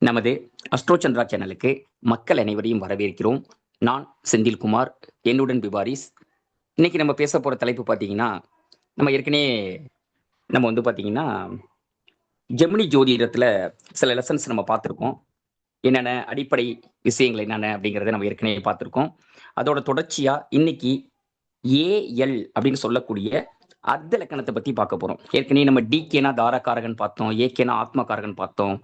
நமது அஸ்ட்ரோ சந்திரா சேனலுக்கு மக்கள் அனைவரையும் வரவேற்கிறோம். நான் செந்தில்குமார், என்னுடன் விவாரிஸ். இன்னைக்கு நம்ம பேச போற தலைப்பு பார்த்தீங்கன்னா, நம்ம ஏற்கனவே பார்த்தீங்கன்னா, ஜெமினி ஜோதிடத்துல சில லெசன்ஸ் நம்ம பார்த்துருக்கோம். என்னென்ன அடிப்படை விஷயங்கள் என்னென்ன அப்படிங்கிறத நம்ம ஏற்கனவே பார்த்துருக்கோம். அதோட தொடர்ச்சியா இன்னைக்கு ஏஎல் அப்படின்னு சொல்லக்கூடிய அர்த்த லக்கணத்தை பத்தி பார்க்க போறோம். ஏற்கனவே நம்ம டிகேனா தாரகாரகன் பார்த்தோம், ஏகேனா ஆத்மகாரகன் பார்த்தோம்,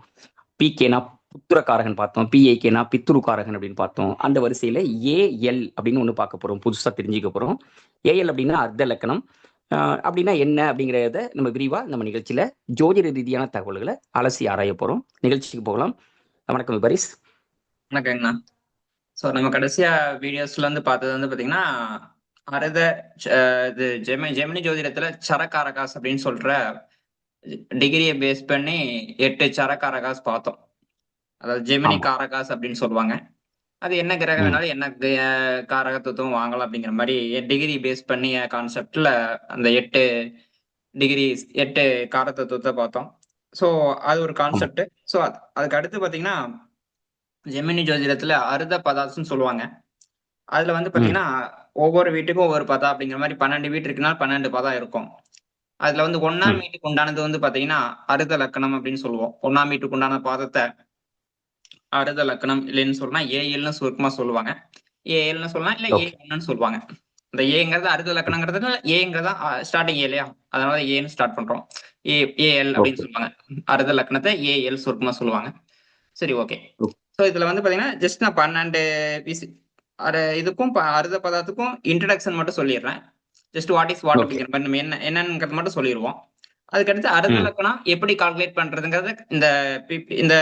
பிகேனா புத்திரகாரகன் பார்த்தோம், பிஏகேனா பித்ருகாரகன் அப்படின்னு பார்த்தோம். அந்த வரிசையில ஏஎல் அப்படின்னு ஒன்று பார்க்க போறோம், புதுசா தெரிஞ்சுக்க போறோம். ஏஎல் அப்படின்னா அர்த்த லக்கணம். அப்படின்னா என்ன அப்படிங்கிறத நம்ம விரிவா நம்ம நிகழ்ச்சியில ஜோதிட ரீதியான தகவல்களை அலசி ஆராய போறோம். நிகழ்ச்சிக்கு போகலாம். வணக்கம் விபரிஸ். வணக்கங்கண்ணா. ஸோ நம்ம கடைசியா வீடியோஸ்ல வந்து பார்த்தது வந்து பாத்தீங்கன்னா அரத இது ஜெமினி ஜோதிடத்துல சரகாரகாஸ் அப்படின்னு சொல்ற டிகிரியை பேஸ் பண்ணி 8 சரகாரகாஸ் பார்த்தோம். அதாவது ஜெமினி ஆமா. காரகாஸ் அப்படின்னு சொல்லுவாங்க. அது என்ன கிரகம் வேணாலும் என்ன காரகத்துவம் வாங்கலாம் அப்படிங்கிற மாதிரி டிகிரி பேஸ் பண்ணி கான்செப்ட்ல அந்த 8 டிகிரி 8 காரகத்துவத்தை பார்த்தோம். ஸோ அது ஒரு கான்செப்ட். ஸோ அதுக்கு அடுத்து பாத்தீங்கன்னா ஜெமினி ஜோதிடத்துல அருத பதார்த்தம்னு சொல்லுவாங்க. அதுல வந்து பாத்தீங்கன்னா ஒவ்வொரு வீட்டுக்கும் ஒவ்வொரு பதா அப்படிங்கிற மாதிரி 12 வீட்டு இருக்குன்னா 12 பதா இருக்கும். அதுல வந்து 1ஆம் வீட்டுக்கு உண்டானது வந்து பாத்தீங்கன்னா அருத லக்கணம் அப்படின்னு சொல்லுவோம். 1ஆம் வீட்டுக்கு உண்டான பாதத்தை அருத லக்கணம் இல்லைன்னு சொன்னா ஏஎல்னு சுருக்கமா சொல்லுவாங்க. ஏஎல்னு சொல்லலாம் இல்ல ஓகே. ஏன்னு சொல்லுவாங்க. இந்த ஏங்கிறது அருத லக்கணங்கிறது ஏங்கிறதா ஸ்டார்டிங் இல்லையா, அதனால ஏன்னு ஸ்டார்ட் பண்றோம். ஏஎல் அப்படின்னு ஓகே. சொல்லுவாங்க. அருத லக்கணத்தை ஏஎல் சுருக்கமா சொல்லுவாங்க. சரி, ஓகே. ஸோ இதுல வந்து பாத்தீங்கன்னா ஜஸ்ட் நான் 12 இதுக்கும் அருத பதார்த்தத்துக்கும் இன்ட்ரடக்ஷன் மட்டும் சொல்லிடுறேன். Just what is what okay. அப்படிங்கிற மாதிரி நம்ம என்னங்கிறது மட்டும் சொல்லிடுவோம். அதுக்கடுத்து அருத லக்கணம் எப்படி கால்குலேட் பண்றதுங்கிறத இந்த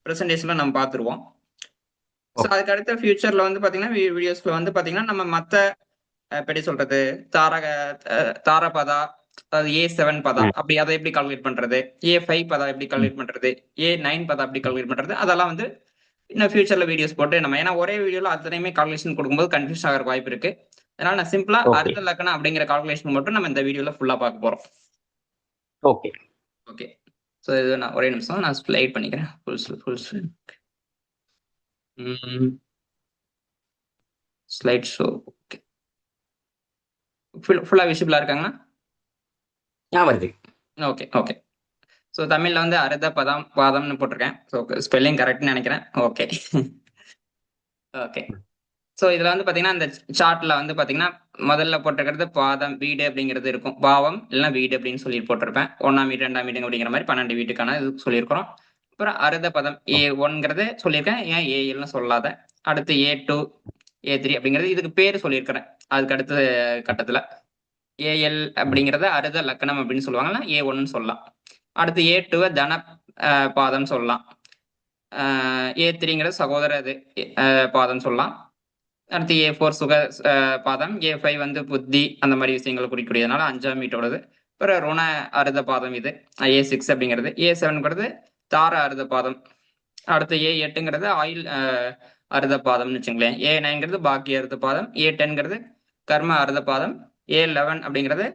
பிரசன்டேஷன்ல நம்ம பார்த்துருவோம். ஸோ அதுக்கு அடுத்த ஃபியூச்சர்ல வந்து பாத்தீங்கன்னா வீடியோஸ்ல வந்து பாத்தீங்கன்னா நம்ம மத்த எப்படி சொல்றது தாரபதா, அதாவது A7 பதா அப்படி அதை எப்படி கால்குலேட் பண்றது, A5 பதா எப்படி கால்குலேட் பண்றது, A9 பதா எப்படி கால்குலேட் பண்றது, அதெல்லாம் வந்து இன்னும் ஃபியூச்சர்ல வீடியோஸ் போட்டு நம்ம ஏன்னா ஒரே வீடியோல அத்தனையுமே கால்குலேஷன் கொடுக்கும்போது கன்ஃபியூஸ் ஆகிற வாய்ப்பு இருக்கு. அதனால நான் சிம்பிளா ஓகே. அர்த்த லக்கணம் அப்படிங்கிற கால்குலேஷன் மட்டும் நம்ம இந்த வீடியோல ஃபுல்லா பார்க்க போறோம். ஓகே. ஓகே. ஸோ இது நான் ஒரே நிமிஷம் நான் ஸ்லைட் பண்ணிக்கிறேன். Full slide show. ஓகே. ஃபுல்லா விசிபிளா இருக்காங்களா? வருது. Okay, okay. ஸோ தமிழ்ல வந்து அர்த்த பாதம்னு போட்டிருக்கேன். ஸோ ஸ்பெல்லிங் கரெக்ட்னு நினைக்கிறேன். ஓகே. ஓகே. ஸோ இதுல வந்து பாத்தீங்கன்னா இந்த சார்ட்ல வந்து பாத்தீங்கன்னா முதல்ல போட்டிருக்கிறது பாதம் வீடு அப்படிங்கிறது இருக்கும். பாவம் இல்லைன்னா வீடு அப்படின்னு சொல்லி போட்டிருப்பேன். 1ஆம் வீடு 2ஆம் வீடு அப்படிங்கிற மாதிரி 12 வீட்டுக்கான இது சொல்லியிருக்கிறோம். அப்புறம் அருத பதம் A1ங்கிறது சொல்லியிருக்கேன். ஏன் ஏஎல்னு சொல்லாத. அடுத்து A2 A3 அப்படிங்கிறது இதுக்கு பேர் சொல்லியிருக்கிறேன். அதுக்கு அடுத்த கட்டத்துல ஏஎல் அப்படிங்கிறத அருத லக்கணம் அப்படின்னு சொல்லுவாங்கன்னா A1ன்னு சொல்லலாம். அடுத்து A2 தன பாதம் சொல்லலாம். A3ங்கிறது சகோதர இது பாதம் சொல்லலாம். அடுத்து A4 சுக பாதம், A5 வந்து புத்தி அந்த மாதிரி விஷயங்களை குறிக்கக்கூடியதுனால 5ஆம் வீட்டோடது. அப்புறம் ருண அருத பாதம் இது A6 அப்படிங்கிறது. A7ங்கிறது தார அருத பாதம். அடுத்து A8ங்கிறது ஆயில் அருத பாதம்னு வச்சுங்களேன். A9ங்கிறது பாக்கிய அருத பாதம். A10ங்கிறது கர்ம அருத பாதம். A11 அப்படிங்கிறது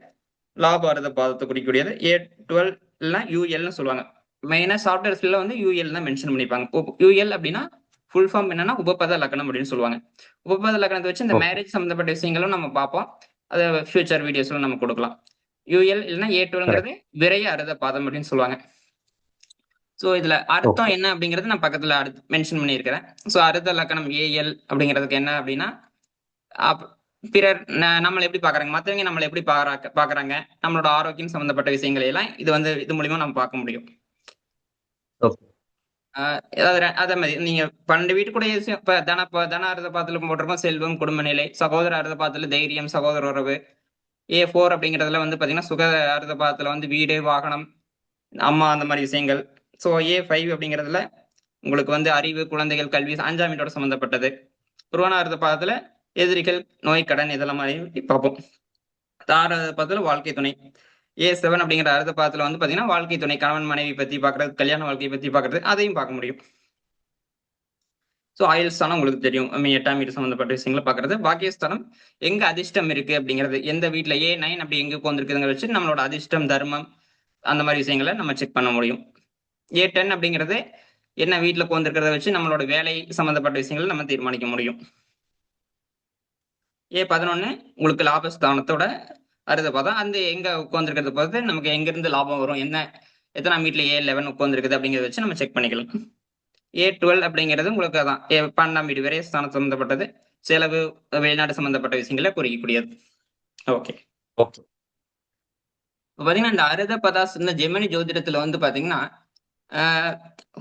லாப அருத பாதத்தை குறிக்கக்கூடியது. A12 இல்லைன்னா யூஎல்னு சொல்லுவாங்க. மெயினா சாஃப்ட்வேர்ஸ்ல வந்து யூஎல் தான் மென்ஷன் பண்ணிப்பாங்க. யூஎல் அப்படின்னா ஃபுல் ஃபார்ம் என்னன்னா உபபத லக்கணம் அப்படின்னு சொல்லுவாங்க. உபபத லக்கணத்தை வச்சு இந்த மேரேஜ் சம்பந்தப்பட்ட விஷயங்களும் நம்ம பார்ப்போம். அது ஃபியூச்சர் வீடியோஸ்ல நம்ம கொடுக்கலாம். யூஎல் இல்லைன்னா A12ங்கிறது விரைய அருத பாதம் அப்படின்னு சொல்லுவாங்க. ஸோ இதுல அர்த்தம் என்ன அப்படிங்கிறது நான் பக்கத்துல மென்ஷன் பண்ணியிருக்கிறேன். ஸோ அருத லக்கணம் ஏஎல் அப்படிங்கிறதுக்கு என்ன அப்படின்னா பிறர் நம்மளை எப்படி பாக்குறாங்க, மற்றவங்க நம்மளை எப்படி பாக்குறாங்க, நம்மளோட ஆரோக்கியம் சம்பந்தப்பட்ட விஷயங்களை எல்லாம் இது மூலியமா நம்ம பார்க்க முடியும். அதே மாதிரி நீங்க 12 வீட்டுக்குடைய விஷயம் இப்ப தன அர்த்த பாதத்துல போட்டிருக்கோம் செல்வம், குடும்ப நிலை. சகோதர அர்த்த பாதத்துல தைரியம், சகோதர உறவு. A4 அப்படிங்கிறதுல வந்து பாத்தீங்கன்னா சுக அர்த்த பாதத்துல வந்து வீடு, வாகனம், அம்மா அந்த மாதிரி விஷயங்கள். ஸோ A5 அப்படிங்கிறதுல உங்களுக்கு வந்து அறிவு, குழந்தைகள், கல்வி 5ஆம் வீட்டோட சம்பந்தப்பட்டது. புருவன அர்த்த பாதத்துல எதிரிகள், நோய், கடன் இதெல்லாம் மாதிரி பார்ப்போம். தார பாதத்துல வாழ்க்கை துணை. A7 அப்படிங்கிற அர்த்த பாதத்துல வந்து பாத்தீங்கன்னா வாழ்க்கை துணை, கணவன் மனைவி பத்தி பாக்குறது, கல்யாண வாழ்க்கையை பத்தி பாக்குறது, அதையும் பார்க்க முடியும். ஸோ ஆயுள் ஸ்தானம் உங்களுக்கு தெரியும். 8ஆம் வீடு சம்பந்தப்பட்ட விஷயங்களை பாக்குறது. பாக்கியஸ்தானம் எங்க அதிர்ஷ்டம் இருக்கு அப்படிங்கிறது, எந்த வீட்டுல A9 அப்படி எங்க உட்காந்துருக்குதுங்க வச்சு நம்மளோட அதிர்ஷ்டம், தர்மம் அந்த மாதிரி விஷயங்களை நம்ம செக் பண்ண முடியும். A10 அப்படிங்கிறது என்ன வீட்டுல உட்காந்துருக்கிறத வச்சு நம்மளோட வேலை சம்பந்தப்பட்ட விஷயங்களை நம்ம தீர்மானிக்க முடியும். A11 உங்களுக்கு லாபஸ்தானத்தோட அறுத பாதம். அந்த எங்க உட்காந்துருக்கிறத பொறுத்து நமக்கு எங்க இருந்து லாபம் வரும், என்ன எத்தனாம் வீட்டுல A11 உட்காந்துருக்குது அப்படிங்கிறத வச்சு நம்ம செக் பண்ணிக்கலாம். A12 அப்படிங்கிறது உங்களுக்கு அதான் 12ஆம் வீடு விரைய ஸ்தானம் சம்பந்தப்பட்டது, செலவு வெளிநாடு சம்பந்தப்பட்ட விஷயங்களை குறிக்கக்கூடியது. ஓகே. ஓகே. இப்போ பாத்தீங்கன்னா இந்த அருத பதாஸ் இந்த ஜெமினி ஜோதிடத்துல வந்து பாத்தீங்கன்னா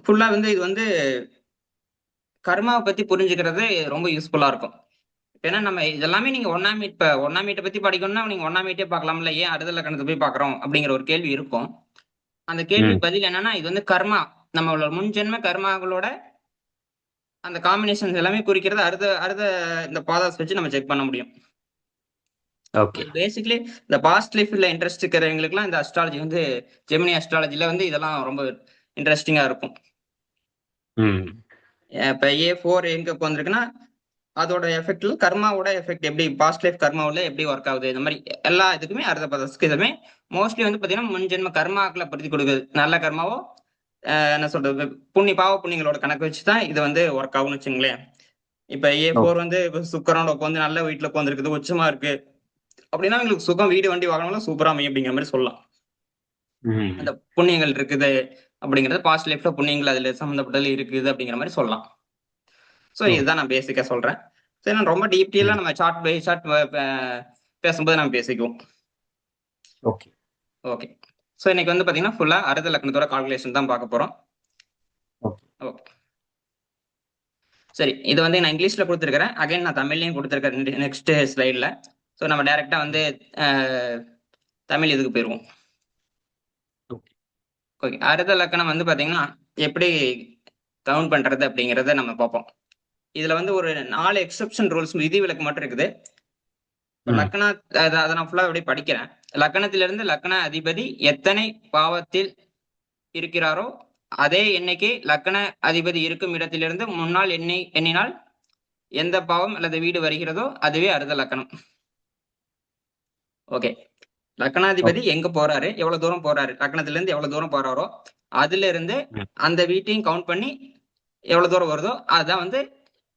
ஃபுல்லா வந்து இது வந்து கர்மாவை பத்தி புரிஞ்சுக்கிறது ரொம்ப யூஸ்ஃபுல்லா இருக்கும். ஏன்னா நம்ம இதெல்லாமே நீங்க ஒன்னாம் மீட்டை பத்தி படிக்கணும்னா நீங்க ஒன்னாம் மீட்டே பார்க்கலாம்ல, ஏன் அறுதல் லக்கணத்தை போய் பார்க்கறோம் அப்படிங்கிற ஒரு கேள்வி இருக்கும். அந்த கேள்வி ம். பதில் என்னன்னா, இது வந்து கர்மா, நம்மளோட முன்ஜென்ம கர்மாக்களோட அந்த காம்பினேஷன்ஸ் எல்லாமே குறிக்கிறது அறுத அறுத இந்த பாதாஸ் வச்சு நம்ம செக் பண்ண முடியும். ஓகே. பேசிக்கலி இந்த பாஸ்ட் லைஃப்ல இன்ட்ரெஸ்ட் இருக்கிறவங்களுக்குலாம் இந்த அஸ்ட்ராலஜி வந்து ஜெமினி அஸ்ட்ராலஜில வந்து இதெல்லாம் ரொம்ப இன்ட்ரெஸ்டிங்கா இருக்கும். ம். இப்ப A4 எங்க உட்காந்துருக்குன்னா அதோட எஃபெக்ட்ல கர்மாவோட எஃபெக்ட் எப்படி பாஸ்ட் லைஃப் கர்மாவுல எப்படி ஒர்க் ஆகுது, இந்த மாதிரி எல்லா இதுக்குமே அர்த்த பதஸ்க்கு இதுமே மோஸ்ட்லி வந்து பாத்தீங்கன்னா முன்ஜென்ம கர்மாக்களை படுத்தி கொடுக்குது. நல்ல கர்மாவோ என்ன சொல்றது பாவ புண்ணியங்களோட கணக்கு வச்சுதான் இது வந்து ஒர்க் ஆகும்னு வச்சுங்களேன். இப்ப A4 ஓகே. வந்து சுக்கரனோட உட்காந்து நல்ல வீட்டுல உட்காந்துருக்குது, உச்சமா இருக்கு அப்படின்னா எங்களுக்கு சுகம் வீடு வண்டி வாகனம்லாம் சூப்பரா அமையும் அப்படிங்கிற மாதிரி சொல்லலாம். ம். அந்த புண்ணியங்கள் இருக்குது அப்படிங்கறது பாஸ்ட் லைஃப்ல புண்ணியங்கள் அதுல சம்பந்தப்பட்டது இருக்குது அப்படிங்கிற மாதிரி சொல்லலாம். ஸோ ஓ. இதுதான் நான் பேசிக்கா சொல்றேன். சரி, நான் ரொம்ப டீட்டெயிலா ம். நம்ம சார்ட் பை சார்ட் பேசும்போது நம்ம பேசிக்குவோம். ஓகே. ஓகே. ஸோ இன்னைக்கு வந்து பாத்தீங்கன்னா ஃபுல்லா அறுத லக்னத்தோட கால்குலேஷன் தான் பார்க்க போறோம். ஓகே. ஓகே. சரி, இது வந்து நான் இங்கிலீஷ்ல கொடுத்துருக்கிறேன், அகைன் நான் தமிழ்லையும் கொடுத்துருக்கேன் நெக்ஸ்ட் ஸ்லைட்ல. ஸோ நம்ம டைரக்டா வந்து தமிழ் இதுக்கு போயிருவோம். ஓகே. ஓகே. அறுத லக்கணம் வந்து பாத்தீங்கன்னா எப்படி கவுண்ட் பண்றது அப்படிங்கறத நம்ம பார்ப்போம். இதுல வந்து ஒரு 4 எக்ஸெப்ஷன் ரூல்ஸ் விதிவிலக்கு மட்டும் இருக்குது. ம். லக்னா அதை நான் ஃபுல்லா அப்படியே படிக்கிறேன். லக்னத்திலிருந்து லக்ன அதிபதி எத்தனை பாவத்தில் இருக்கிறாரோ அதே எண்ணிக்கை லக்ன அதிபதி இருக்கும் இடத்திலிருந்து முன்னால் எண்ணினால் எந்த பாவம் அல்லது வீடு வருகிறதோ அதுவே அறுத லக்கணம். ஓகே. லக்னாதிபதி ஓகே. எங்க போறாரு, எவ்வளவு தூரம் போறாரு, லக்னத்துல இருந்து எவ்வளவு தூரம் போறாரோ அதுல இருந்து ம். அந்த வீட்டையும் கவுண்ட் பண்ணி எவ்வளவு தூரம் வருதோ அதான் வந்து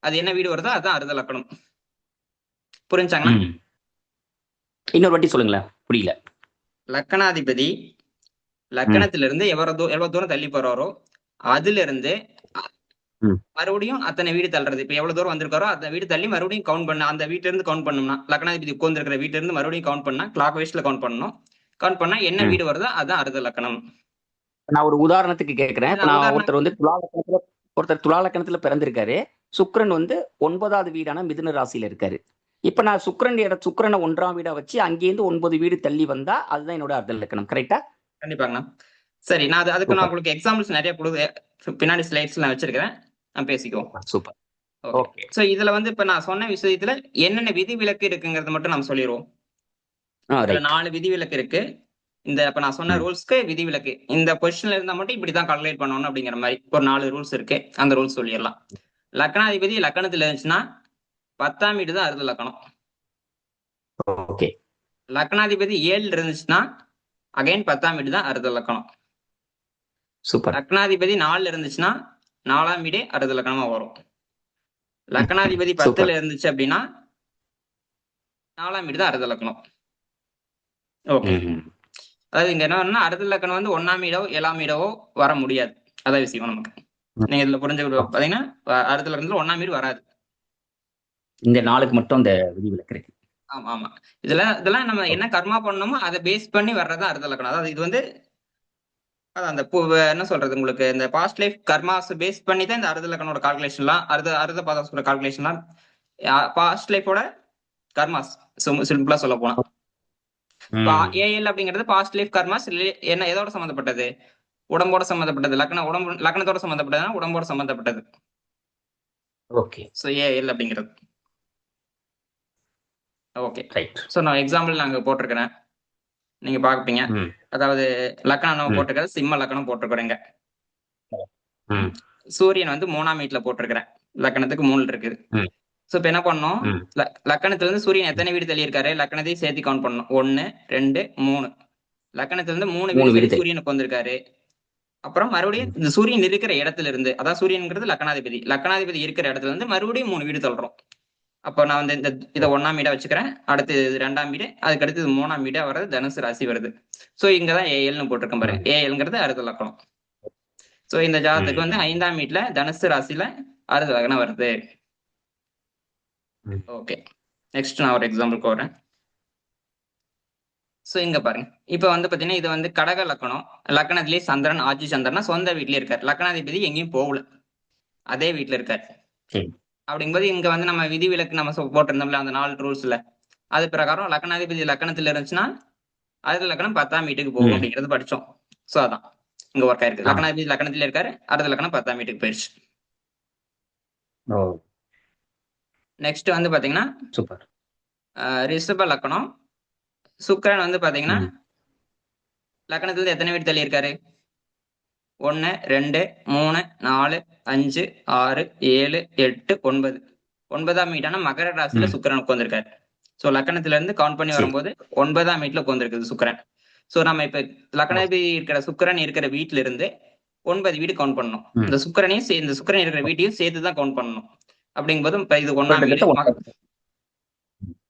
அது என்ன வீடு வருதோ அதுதான் அறுத லக்கணம். புரிஞ்சாங்களா? ம். இன்னொரு வாட்டி சொல்லுங்களேன், புரியல. லக்னாதிபதி ம். லக்னத்திலிருந்து எவ்வளவு தூரம் தள்ளி போறாரோ அதுல இருந்து ம். மறுபடியும் அத்தனை வீடு தள்ளுறது. இப்ப எவ்வளவு தூரம் வந்திருக்காரோ அந்த வீடு தள்ளி மறுபடியும் கவுண்ட் பண்ண, அந்த வீட்டுல இருந்து கவுண்ட் பண்ணோம்னா லக்னாதிபதி உட்கார்ந்து இருக்கிற வீட்டுல இருந்து மறுபடியும் கவுண்ட் பண்ணா கிளாக் வைஸ்ல கவுண்ட் பண்ணணும். கவுண்ட் பண்ணா என்ன ம். வீடு வருதோ அதான் அறுத லக்கணம். நான் ஒரு உதாரணத்துக்கு கேட்கிறேன். இப்ப நான் நான் உதாரணம் ஒருத்தர் துலா லக்கணத்துல பிறந்திருக்காரு. சுக்கிரன் வந்து 9வது வீடான மிதுன ராசியில இருக்காரு. இப்ப நான் சுக்கிரனை 1ஆம் வீடா வச்சு அங்கேருந்து 9 வீடு தள்ளி வந்தா அதுதான் என்னோட அர்த்த லக்கணம். கரெக்டா? கண்டிப்பாங்கண்ணா. சரி, நான் அதுக்கு நான் சூப்பர். உங்களுக்கு எக்ஸாம்பிள்ஸ் நிறைய பின்னாடி ஸ்லைட்ஸ் நான் வச்சிருக்கிறேன், நான் பேசிக்குவோம். Super. Super. Okay. Okay. So இதுல வந்து இப்ப நான் சொன்ன விஷயத்துல என்னென்ன விதி விலக்கு இருக்குங்கிறத மட்டும் நம்ம சொல்லிடுவோம். இதுல ரைட். 4 விதி விலக்கு இருக்கு. இந்த இப்ப நான் சொன்ன ம். ரூல்ஸ்க்கு விதி விலக்கு இந்த பொசிஷன்ல இருந்தா மட்டும் இப்படிதான் கால்குலேட் பண்ணணும் அப்படிங்கிற மாதிரி ஒரு 4 ரூல்ஸ் இருக்கு. அந்த ரூல்ஸ் சொல்லிடலாம். லக்னாதிபதி லக்கணத்துல இருந்துச்சுன்னா 10ஆம் வீடு தான் அறுத லக்கணம். ஓகே. லக்னாதிபதி 7 இருந்துச்சுன்னா அகைன் 10ஆம் வீடு தான் அறுத லக்கணம். சூப்பர். லக்னாதிபதி 4 இருந்துச்சுன்னா 4ஆம் வீடே அறுத லக்கணமா வரும். லக்னாதிபதி 10ல இருந்துச்சு அப்படின்னா 4ஆம் வீடு தான் அறுத லக்கணம். ஓகே. அதாவது இங்க என்ன அறுத லக்கணம் வந்து 1ஆம் வீடோ 7ஆம் வீடோ வர முடியாது. அதான் விஷயம் நமக்கு. நீங்க இதுல புரிஞ்சுக்க பாத்தீங்கன்னா அறுத லக்கணத்துல 1ஆம் வீடு வராது. இந்த நாளுக்கு மட்டும் அந்த விதிவிலக்கு இருக்கு. ஆமா ஆமா. இதெல்லாம் நம்ம என்ன கர்மா பண்ணணுமோ அதை பேஸ் பண்ணி வர்றதா அறுத லக்கணம். அதாவது இது வந்து அந்த என்ன சொல்றது உங்களுக்கு இந்த பாஸ்ட் லைஃப் கர்மாஸ் பேஸ் பண்ணி தான் இந்த அறுத லக்கணோட கால்குலேஷன்லாம் அறுத பாதாசோட கால்குலேஷன்லாம் பாஸ்ட் லைஃபோட கர்மாஸ் சிம்பிளா சொல்ல போனா ஏஎல் அப்படிங்கிறது பாஸ்ட் லைஃப் கர்மாஸ் என்ன எதோட சம்பந்தப்பட்டது, உடம்போட சம்பந்தப்பட்டது. லக்னத்தோட சம்பந்தப்பட்டதுன்னா உடம்போட சம்பந்தப்பட்டது. ஓகே. ஸோ ஏஎல் அப்படிங்கிறது. ஓகே. ரைட். ஸோ நான் எக்ஸாம்பிள் நாங்க போட்டிருக்கிறேன், நீங்க பாப்பீங்க. அதாவது லக்னம் நம்ம போட்டிருக்கிறது சிம்ம லக்னம் போட்டிருக்கிறேங்க. சூரியன் வந்து 3ஆம் வீட்டுல போட்டிருக்கிறேன், லக்னத்துக்கு 3 இருக்குது. சோ இப்ப என்ன பண்ணோம், லக்கணத்துல இருந்து சூரியன் எத்தனை வீடு தள்ளி இருக்காரு லக்கணத்தையும் சேர்த்து கவுண்ட் பண்ணணும். 1 2 3. லக்கணத்துல இருந்து 3 வீடு சூரியனுக்கு வந்திருக்காரு. அப்புறம் மறுபடியும் இந்த சூரியன் இருக்கிற இடத்துல இருந்து, அதான் சூரியன்ங்கிறது லக்னாதிபதி, லக்னாதிபதி இருக்கிற இடத்துல இருந்து மறுபடியும் 3 வீடு தள்ளுறோம். அப்போ நான் வந்து இதை 1ஆம் வீடா வச்சுக்கிறேன், அடுத்து இது 2ஆம் வீடு, அதுக்கு அடுத்து 3ஆம் வீடா வர்றது தனுசு ராசி வருது. ஸோ இங்கதான் ஏஎல்னு போட்டிருக்கேன் பாருங்க. ஏஎல்ங்கிறது அறுத லக்கணம். ஸோ இந்த ஜாதத்துக்கு வந்து 5ஆம் வீட்டுல தனுசு ராசியில அறுத லக்னம் வருது. ஓகே, நெக்ஸ்ட் நான் ஒரு எக்ஸாம்பிளுக்கு வரேன். ஸோ இங்க பாருங்க, இப்ப வந்து பாத்தீங்கன்னா இது வந்து கடக லக்கணம், லக்கணத்திலேயே சந்திரன் ஆட்சி சந்திரனா சொந்த வீட்லயே இருக்காரு, லக்கணாதிபதி எங்கேயும் போகல, அதே வீட்டுல இருக்காரு. அப்படிங்கும்போது இங்க வந்து நம்ம விதிவிலக்கு நம்ம போட்டிருந்தோம்ல அந்த 4 ரூல்ஸ்ல, அது பிரகாரம் லக்னாதிபதி லக்கணத்துல இருந்துச்சுன்னா அறுத லக்கணம் 10ஆம் வீட்டுக்கு போகும் அப்படிங்கிறது படிச்சோம். ஸோ அதான் இங்க ஒர்க் ஆயிருக்கு. லக்னாதிபதி லக்கணத்துல இருக்காரு, அறுத லக்கணம் 10ஆம் வீட்டுக்கு போயிடுச்சு. நெக்ஸ்ட் வந்து பாத்தீங்கன்னா சூப்பர். ரிஷப லக்கணம், சுக்கிரன் வந்து பாத்தீங்கன்னா லக்கணத்துல இருந்து எத்தனை வீடு தள்ளி இருக்காரு? 1 2 3 4 5 6 7 8 9. 9ஆம் வீட்டான மகர ராசியில சுக்கிரன் உட்கார்ந்திருக்காரு. சோ லக்கணத்துல இருந்து கவுண்ட் பண்ணி வரும்போது 9ஆம் வீட்டுல உட்கார்ந்திருக்குது சுக்கிரன். சோ நம்ம இப்ப லக்னாதிபதி இருக்கிற சுக்கிரன் இருக்கிற வீட்டுல இருந்து 9 வீடு கவுண்ட் பண்ணணும். இந்த சுக்கிரனையும் இந்த சுக்கிரன் இருக்கிற வீட்டையும் சேர்த்து தான் கவுண்ட் பண்ணணும். அப்படிங்கும்போது இப்ப இது 1ஆம் வீடு,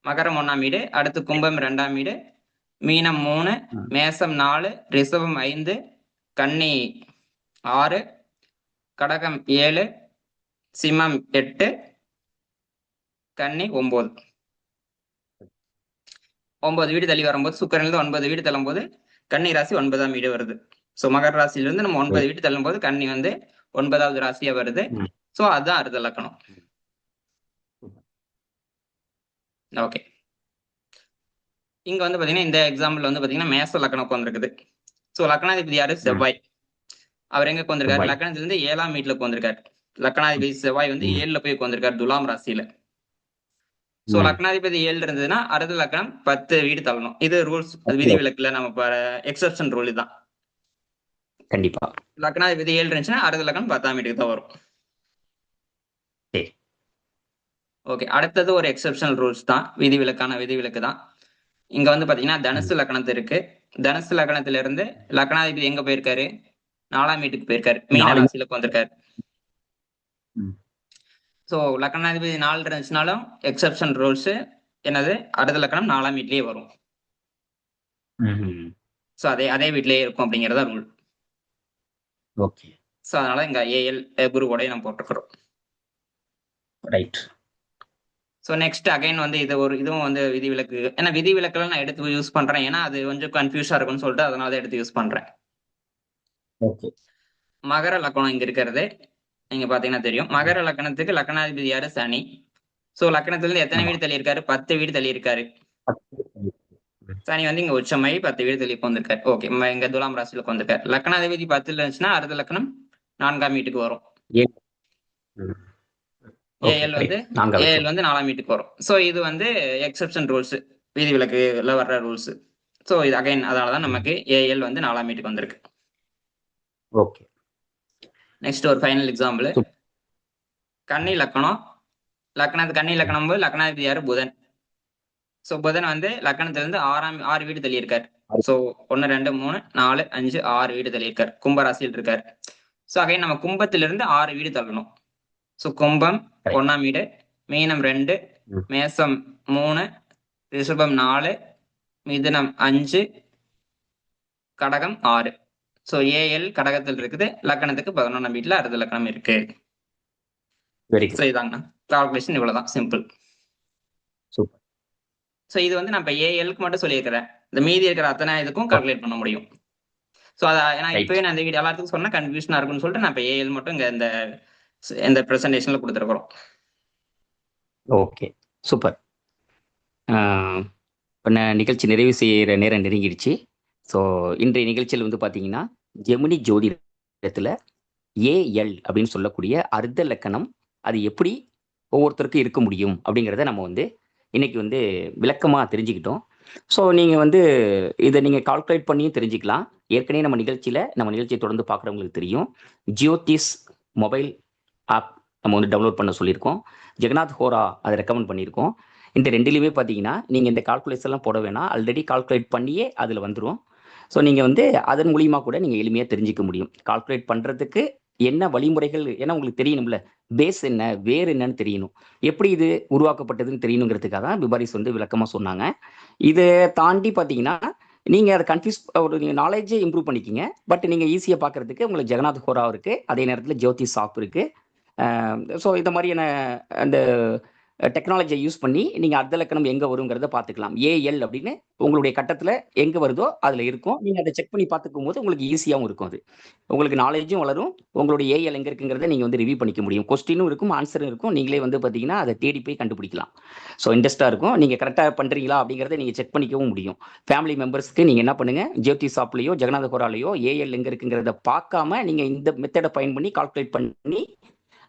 மகரம் 1ஆம் வீடு, அடுத்து கும்பம் 2ஆம் வீடு, மீனம் 3, மேசம் 4, ரிஷபம் 5, கன்னி 6, கடகம் 7, சிம்மம் 8, கன்னி 9. 9 வீடு தள்ளி வரும்போது சுக்கிரன்ல 9 வீடு தள்ளும்போது கன்னி ராசி 9ஆம் வீடு வருது. சோ மகர ராசியிலிருந்து நம்ம 9 வீடு தள்ளும் போது கன்னி வந்து 9வது ராசியா வருது. சோ அதுதான் அறுத லக்கணம். ஓகே, இங்க வந்து பாத்தீங்கன்னா இந்த எக்ஸாம்பிள் வந்து பாத்தீங்கன்னா மேச லக்கணம் உட்கார்ந்திருக்குது. சோ லக்னாதிபதி யாரு? செவ்வாய். அவர் எங்க உட்கார்ந்திருக்காரு? லக்னத்துல இருந்து 7ஆம் வீட்டுல உட்கார்ந்திருக்காரு. லக்னாதிபதி செவ்வாய் வந்து 7ல போய் உட்கார்ந்திருக்காரு, துலாம் ராசியில. சோ லக்னாதிபதி 7 இருந்ததுன்னா அறுத லக்கணம் 10 வீடு தள்ளணும். இது ரூல்ஸ், விதிவிலக்குல நம்ம எக்ஸப்ஷன் ரூல் தான். கண்டிப்பா லக்னாதிபதி 7 இருந்துச்சுன்னா அறுத லக்கணம் 10ஆம் வீட்டுக்கு தான் வரும். ஓகே, அடுத்தது ஒரு எக்ஸப்ஷனல் ரூல்ஸ் தான், விதிவிலக்கு தான். இங்க வந்து பாத்தீங்கன்னா தனுசு லக்கணத்து இருக்கு. தனுசு லக்கணத்துல இருந்து லக்னாதிபதி எங்க போயிருக்காரு? 4ஆம் வீட்டுக்கு போயிருக்காரு, மீன ராசியில உட்கார்ந்திருக்காரு. சோ லக்னாதிபதி 4 இருந்துச்சுனாலும் எக்ஸப்ஷன் ரூல்ஸ் என்னது, அறுத லக்கணம் 4ஆம் வீட்லயே வரும். சோ அதே வீட்லயே இருக்கும் அப்படிங்கறத ரூல். ஓகே, சோ அதனால இங்க ஏஎல் குருவோட நம்ம போட்டுக்கிறோம். ரைட். ஸோ நெக்ஸ்ட் அகைன் வந்து இதுவும் வந்து விதிவிலக்கு. ஏன்னா விதிவிலக்குலாம் நான் எடுத்து யூஸ் பண்றேன், ஏன்னா அது கொஞ்சம் கன்ஃபியூஸா இருக்கும்னு சொல்லிட்டு அதனால தான் எடுத்து யூஸ் பண்றேன். ஓகே, மகர லக்கணம் இங்க இருக்கிறது நீங்க பாத்தீங்கன்னா தெரியும். மகர லக்கணத்துக்கு லக்னாதிபதி யாரு? சனி. சோ லக்கணத்துல இருந்து எத்தனை வீடு தள்ளி இருக்காரு? 10 வீடு தள்ளி இருக்காரு. சனி வந்து இங்க உச்சமாயி 10 வீடு தள்ளி உட்கார்ந்திருக்காரு. ஓகே, இங்க துலாம் ராசியில உட்கார்ந்திருக்காரு. லக்னாதிபதி 10ல இருந்துச்சுன்னா அறுத லக்கணம் 4ஆம் வீட்டுக்கு வரும். ஏஎல் வந்து 4ஆம் வீட்டுக்கு வரும். சோ இது வந்து எக்ஸப்ஷன் ரூல்ஸ், விதிவிலக்குல வர்ற ரூல்ஸ். சோ இது அகைன் அதனாலதான் நமக்கு ஏஎல் வந்து 4ஆம் வீட்டுக்கு வந்திருக்கு. ஓகே, நெக்ஸ்ட் ஒரு ஃபைனல் எக்ஸாம்பிள். கன்னி லக்கணம், கன்னி லக்கணம் போது லக்னாதிபதி யாரு? புதன். சோ புதன் வந்து லக்கணத்துல இருந்து 6 வீடு தள்ளி இருக்காரு. சோ 1 2 3 4 5 6 வீடு தள்ளி இருக்காரு, கும்பராசியில் இருக்காரு. சோ அகைன் நம்ம கும்பத்துல இருந்து 6 வீடு தள்ளணும். சோ கும்பம் 1ஆம் வீடு, மீனம் 2, மேசம் 3, ரிஷபம் 4, மிதுனம் 5, கடகம் 6. சோ ஏஎல் கடகத்தில் இருக்குது, லக்கணத்துக்கு 11ஆம் வீட்டுல அறுத லக்கணம் இருக்கு. இதாங்கண்ணா கால்குலேஷன், இவ்வளவுதான், சிம்பிள். சோ இது வந்து நான் ஏஎல்க்கு மட்டும் சொல்லியிருக்கிறேன், இந்த மீதி இருக்கிற அத்தனை இதுக்கும் கால்குலேட் பண்ண முடியும். சோ ஏன்னா இப்பவே நான் இந்த வீடியோ எல்லாத்துக்கும் சொன்னா கன்ஃபியூஷனா இருக்கும்னு சொல்லிட்டு நான் ஏஎல் மட்டும் இங்க இந்த பிரசன்டேஷன்ல கொடுத்துருக்கோம். Okay, super. நிகழ்ச்சி நிறைவு செய்கிற நேரம் நெருங்கிடுச்சு. ஸோ இன்றைய நிகழ்ச்சியில் வந்து பார்த்தீங்கன்னா ஜெமினி ஜோதிடத்தில் ஏஎல் அப்படின்னு சொல்லக்கூடிய அர்த்த லக்கணம் அது எப்படி ஒவ்வொருத்தருக்கும் இருக்க முடியும் அப்படிங்கிறத நம்ம வந்து இன்னைக்கு வந்து விளக்கமாக தெரிஞ்சுக்கிட்டோம். ஸோ நீங்கள் வந்து இதை நீங்கள் கால்குலேட் பண்ணியும் தெரிஞ்சுக்கலாம். ஏற்கனவே நம்ம நிகழ்ச்சியை தொடர்ந்து பார்க்குறவங்களுக்கு தெரியும், ஜியோதிஷ் மொபைல் ஆப் நம்ம வந்து டவுன்லோட் பண்ண சொல்லியிருக்கோம். ஜெகநாத் ஹோரா அதை ரெக்கமெண்ட் பண்ணியிருக்கோம். இந்த ரெண்டுலேயுமே பார்த்தீங்கன்னா நீங்கள் இந்த கால்குலேஷன்லாம் போட வேணாம், ஆல்ரெடி கால்குலேட் பண்ணியே அதில் வந்துடும். ஸோ நீங்கள் வந்து அதன் மூலியமாக கூட நீங்கள் எளிமையாக தெரிஞ்சுக்க முடியும். கால்குலேட் பண்ணுறதுக்கு என்ன வழிமுறைகள், ஏன்னா உங்களுக்கு தெரியணும்ல, பேஸ் என்ன, வேர் என்னன்னு தெரியணும். எப்படி இது உருவாக்கப்பட்டதுன்னு தெரியணுங்கிறதுக்காக தான் விபாரிஸ் வந்து விளக்கமாக சொன்னாங்க. இதை தாண்டி பார்த்தீங்கன்னா, நீங்கள் அதை கன்ஃபியூஸ் ஒரு நாலேஜே இம்ப்ரூவ் பண்ணிக்கிங்க. பட் நீங்கள் ஈஸியாக பார்க்கறதுக்கு உங்களுக்கு ஜெகநாத் ஹோரா இருக்குது, அதே நேரத்தில் ஜோதி சாப் இருக்குது. ஸோ இந்த மாதிரியான அந்த டெக்னாலஜியை யூஸ் பண்ணி நீங்கள் அர்த்த இலக்கணம் எங்கே வருங்கிறத பார்த்துக்கலாம். ஏஎல் அப்படின்னு உங்களுடைய கட்டத்தில் எங்கே வருதோ அதில் இருக்கும். நீங்கள் அதை செக் பண்ணி பார்த்துக்கும் போது உங்களுக்கு ஈஸியாகவும் இருக்கும். அது உங்களுக்கு நாலேஜும் வளரும். உங்களுடைய ஏஎல் எங்கே இருக்குங்கிறத நீங்கள் வந்து ரிவ்யூ பண்ணிக்க முடியும். கொஸ்டினும் இருக்கும், ஆன்சரும் இருக்கும். நீங்களே வந்து பார்த்தீங்கன்னா அதை தேடி போய் கண்டுபிடிக்கலாம். ஸோ இன்ட்ரெஸ்ட்டாக இருக்கும். நீங்கள் கரெக்டாக பண்ணுறீங்களா அப்படிங்கிறத நீங்கள் செக் பண்ணிக்கவும் முடியும். ஃபேமிலி மெம்பர்ஸ்க்கு நீங்கள் என்ன பண்ணுங்கள், ஜோதி ஷாப்லேயோ ஜெகநாத ஹோராலேயோ ஏஎல் எங்கே இருக்குங்கிறத பார்க்காம நீங்கள் இந்த மெத்தடை பயன் பண்ணி கால்குலேட் பண்ணி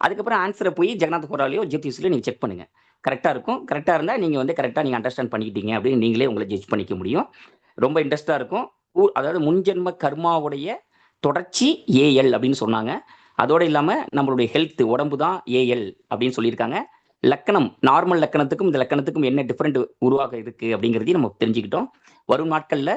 அதுக்கப்புறம் ஆன்சரை போய் ஜெகநாத் ஹோராலையோ ஜோதிஷ்லையோ நீங்கள் செக் பண்ணுங்கள். கரெக்டாக இருக்கும். கரெக்டாக இருந்தால் நீங்கள் வந்து கரெக்டாக நீங்கள் அண்டர்ஸ்டாண்ட் பண்ணிக்கிட்டீங்க அப்படின்னு நீங்களே உங்களை ஜட்ஜ் பண்ணிக்க முடியும். ரொம்ப இன்ட்ரெஸ்ட்டாக இருக்கும். அதாவது முன்ஜென்ம கர்மாவுடைய தொடர்ச்சி ஏஎல் அப்படின்னு சொன்னாங்க. அதோடு இல்லாமல் நம்மளுடைய ஹெல்த், உடம்பு தான் ஏஎல் அப்படின்னு சொல்லியிருக்காங்க. லக்கணம், நார்மல் லக்கணத்துக்கும் இந்த லக்கணத்துக்கும் என்ன டிஃப்ரெண்ட் உருவாக இருக்குது அப்படிங்கிறதையும் நம்ம தெரிஞ்சுக்கிட்டோம். வரும் நாட்களில்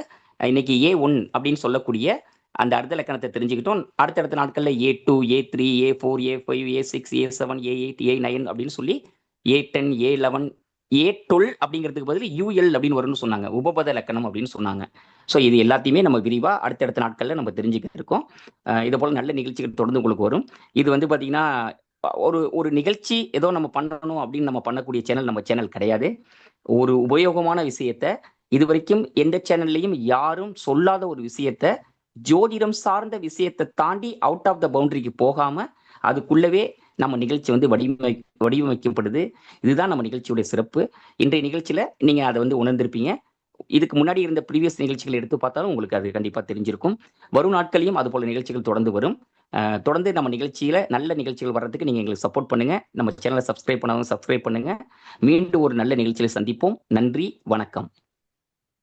இன்னைக்கு A1 அப்படின்னு சொல்லக்கூடிய அந்த அர்த்த இலக்கணத்தை தெரிஞ்சுக்கிட்டோம். அடுத்தடுத்த நாட்களில் A2, A3, A4, A5, A6, A7, A8, A9 அப்படின்னு சொல்லி A10, A11, A12 அப்படிங்கிறதுக்கு பதில் UL அப்படின்னு வரும்னு சொன்னாங்க. உபபத இலக்கணம் அப்படின்னு சொன்னாங்க. ஸோ இது எல்லாத்தையுமே நம்ம விரிவாக அடுத்தடுத்த நாட்களில் நம்ம தெரிஞ்சுக்கிட்டு இருக்கோம். இதை போல் நல்ல நிகழ்ச்சிகள் தொடர்ந்து உங்களுக்கு வரும். இது வந்து பார்த்தீங்கன்னா ஒரு நிகழ்ச்சி ஏதோ நம்ம பண்ணணும் அப்படின்னு நம்ம பண்ணக்கூடிய சேனல் நம்ம சேனல் கிடையாது. ஒரு உபயோகமான விஷயத்த இதுவரைக்கும் எந்த சேனல்லையும் யாரும் சொல்லாத ஒரு விஷயத்த, ஜோதிடம் சார்ந்த விஷயத்தை தாண்டி அவுட் ஆஃப் த பவுண்டரிக்கு போகாம அதுக்குள்ளவே நம்ம நிகழ்ச்சி வந்து வடிவமைக்கப்படுது. இதுதான் நம்ம நிகழ்ச்சியுடைய சிறப்பு. இன்றைய நிகழ்ச்சியில நீங்க அதை வந்து உணர்ந்திருப்பீங்க. இதுக்கு முன்னாடி இருந்த ப்ரீவியஸ் நிகழ்ச்சிகள் எடுத்து பார்த்தாலும் உங்களுக்கு அது கண்டிப்பா தெரிஞ்சிருக்கும். வரும் நாட்களையும் அது போல நிகழ்ச்சிகள் தொடர்ந்து வரும். தொடர்ந்து நம்ம நிகழ்ச்சியில நல்ல நிகழ்ச்சிகள் வர்றதுக்கு நீங்க எங்களுக்கு சப்போர்ட் பண்ணுங்க. நம்ம சேனலை சப்ஸ்கிரைப் பண்ணாலும் சப்ஸ்கிரைப் பண்ணுங்க. மீண்டும் ஒரு நல்ல நிகழ்ச்சியில சந்திப்போம். நன்றி, வணக்கம்.